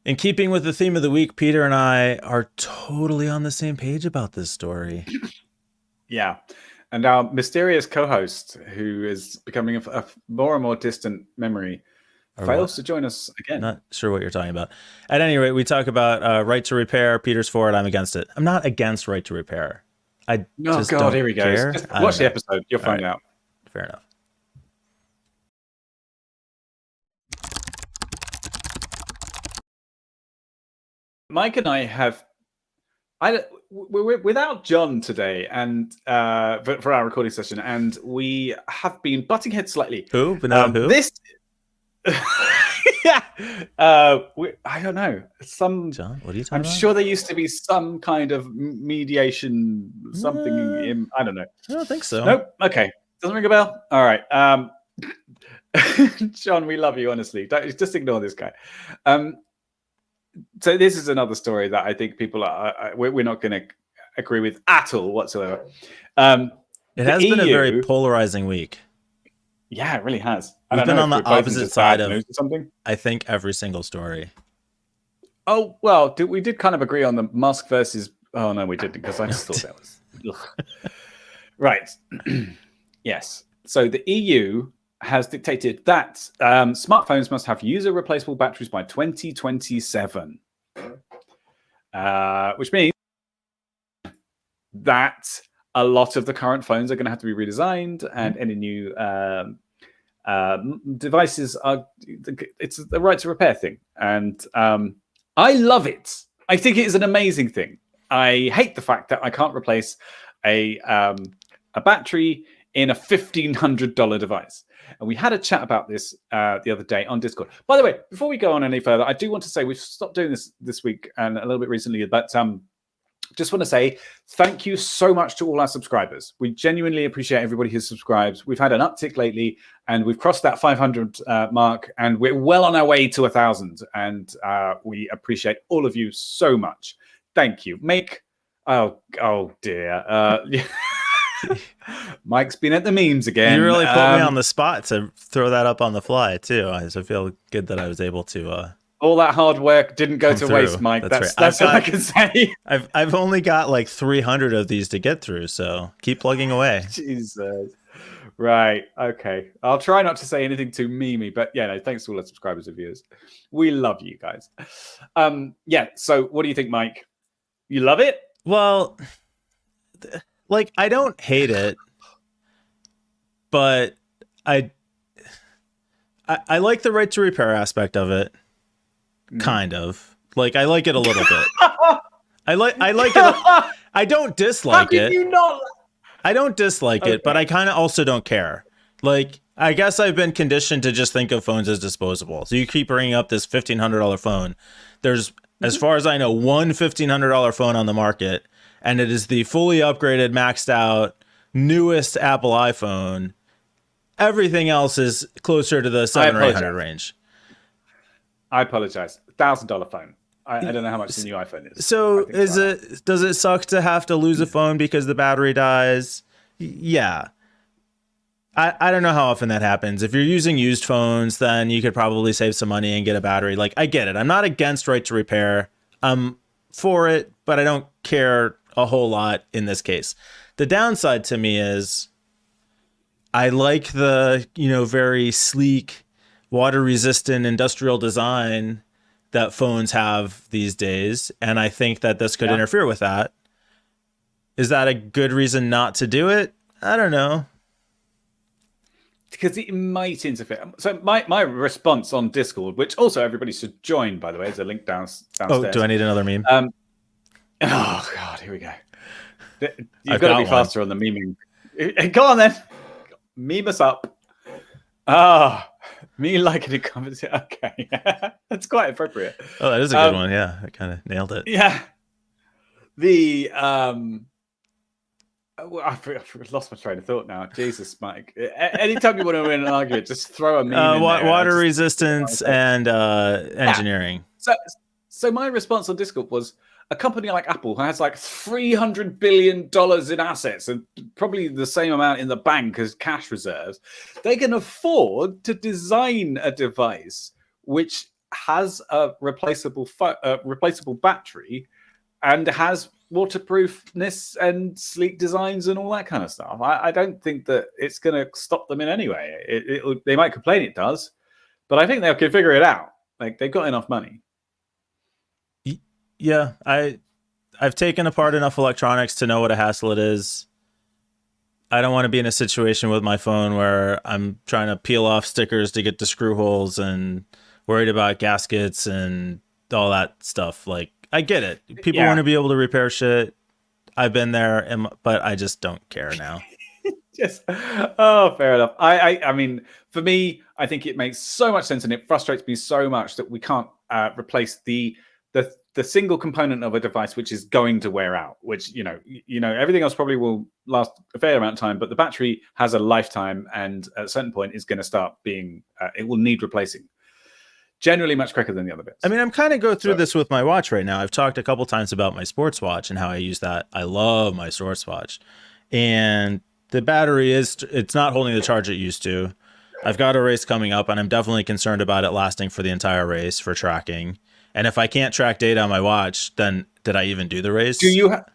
In keeping with the theme of the week, Peter and I are totally on the same page about this story. Yeah. And our mysterious co-host, who is becoming a more and more distant memory, fails to join us again. Not sure what you're talking about. At any rate, we talk about right to repair. Peter's for it. I'm against it. I'm not against right to repair. I just don't here he goes. care. Just watch the episode. You'll find out. Fair enough. Mike and I have... we're without John today, and for our recording session, and we have been butting heads slightly. Who? Who? This... yeah. I don't know. John, what are you talking about? I'm sure there used to be some kind of mediation, something. I don't know. I don't think so. Nope. Okay. Doesn't ring a bell? All right. John, we love you, honestly. Just ignore this guy. So this is another story that I think people we're not going to agree with at all whatsoever. It has been a very polarizing week. Yeah, it really has. We've been on the opposite side of something. I think every single story. Oh, well, we did kind of agree on the Musk versus... Oh, no, we didn't, because I just thought that was... Right. Yes. So the EU has dictated that smartphones must have user-replaceable batteries by 2027. Which means that a lot of the current phones are going to have to be redesigned, and any new devices are... It's the right to repair thing. And I love it. I think it is an amazing thing. I hate the fact that I can't replace a battery in a $1,500 device. And we had a chat about this the other day on Discord. By the way, before we go on any further, I do want to say we've stopped doing this week and a little bit recently, but just want to say thank you so much to all our subscribers. We genuinely appreciate everybody who subscribes. We've had an uptick lately, and we've crossed that 500 mark, and we're well on our way to 1,000. And we appreciate all of you so much. Thank you. Oh dear. Mike's been at the memes again. You really put me on the spot to throw that up on the fly too. I feel good that I was able to. All that hard work didn't go to waste, Mike. That's what I can say. I've only got like 300 of these to get through, so keep plugging away. Jesus. Right. Okay. I'll try not to say anything too memey, but yeah, no, thanks to all the subscribers and viewers. We love you guys. Yeah. So what do you think, Mike? You love it? Well, like, I don't hate it, but I like the right to repair aspect of it. Kind of. Like, I like it a little bit. I like it. I don't dislike it. You not? I don't dislike it, but I kind of also don't care. Like, I guess I've been conditioned to just think of phones as disposable. So you keep bringing up this $1,500 phone. There's, as far as I know, one $1,500 phone on the market, and it is the fully upgraded, maxed out, newest Apple iPhone. Everything else is closer to the $700 or $800 range. I apologize. $1,000 phone. I don't know how much the new iPhone is. So does it suck to have to lose a phone because the battery dies? Yeah. I don't know how often that happens. If you're using used phones, then you could probably save some money and get a battery. Like, I get it. I'm not against right to repair. I'm for it, but I don't care a whole lot in this case. The downside to me is I like the, very sleek, water-resistant industrial design that phones have these days, and I think that this could interfere with that. Is that a good reason not to do it? I don't know. Because it might interfere. So my response on Discord, which also everybody should join, by the way, there's a link downstairs. Oh, do I need another meme? Oh, God, here we go. You've got to be faster on the meming. Go on, then. Meme us up. Me liking it comments. Okay. That's quite appropriate. Oh, that is a good one. Yeah, I kind of nailed it. Yeah. I've lost my train of thought now. Jesus, Mike. Anytime you want to win an argument, just throw a meme in there. Water resistance and engineering. So my response on Discord was, a company like Apple has like $300 billion in assets and probably the same amount in the bank as cash reserves. They can afford to design a device which has a replaceable battery and has waterproofness and sleek designs and all that kind of stuff. I don't think that it's going to stop them in any way. They might complain it does, but I think they can figure it out. Like, they've got enough money. Yeah, I've taken apart enough electronics to know what a hassle it is. I don't want to be in a situation with my phone where I'm trying to peel off stickers to get to screw holes and worried about gaskets and all that stuff. Like, I get it. People want to be able to repair shit. I've been there, but I just don't care now. Fair enough. I mean, for me, I think it makes so much sense, and it frustrates me so much that we can't replace the single component of a device which is going to wear out. Which everything else probably will last a fair amount of time, but the battery has a lifetime, and at a certain point, is going to start being. It will need replacing. Generally much quicker than the other bits. I mean, I'm kind of going through this with my watch right now. I've talked a couple times about my sports watch and how I use that. I love my sports watch. And the battery it's not holding the charge it used to. I've got a race coming up, and I'm definitely concerned about it lasting for the entire race for tracking. And if I can't track data on my watch, then did I even do the race? Do you have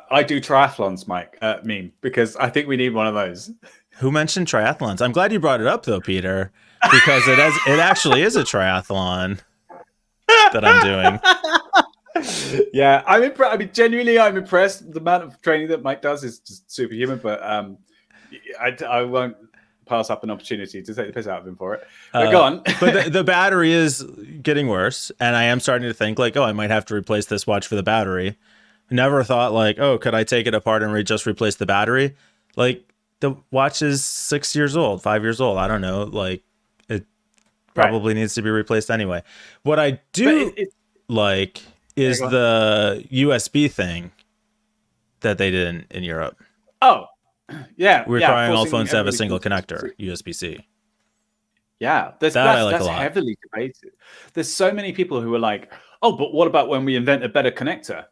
I do triathlons, Mike, meme? Because I think we need one of those. Who mentioned triathlons? I'm glad you brought it up, though, Peter, because it actually is a triathlon that I'm doing. Yeah, I'm impressed. I mean, genuinely, I'm impressed. The amount of training that Mike does is just superhuman. But I won't pass up an opportunity to take the piss out of him for it. But go on. But the battery is getting worse, and I am starting to think like, I might have to replace this watch for the battery. Never thought like, could I take it apart and just replace the battery? Like, the watch is 6 years old, 5 years old. I don't know. Like, it probably needs to be replaced anyway. What I do like is the USB thing that they did in Europe. Oh, yeah. Requiring all phones to have a single connector, USB-C. Yeah, that's heavily debated. There's so many people who are like, but what about when we invent a better connector?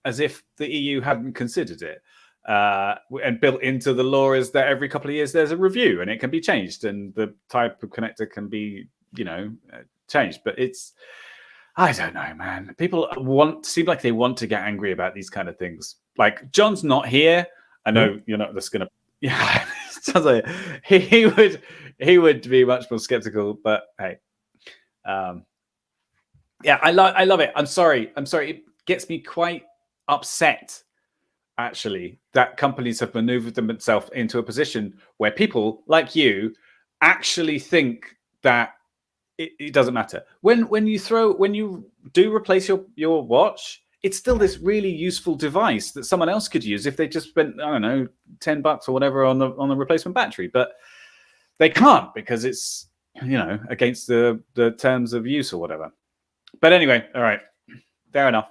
As if the EU hadn't considered it. And built into the law is that every couple of years there's a review and it can be changed, and the type of connector can be, changed. But I don't know, man. People seem like they want to get angry about these kind of things. Like, John's not here. I know you're not just gonna. Yeah, sounds like he would be much more skeptical. But hey, yeah, I love it. I'm sorry. It gets me quite upset, actually, that companies have maneuvered themselves into a position where people like you actually think that it doesn't matter. When you do replace your watch, it's still this really useful device that someone else could use if they just spent, I don't know, $10 or whatever on the replacement battery. But they can't, because it's against the terms of use or whatever. But anyway, all right, fair enough.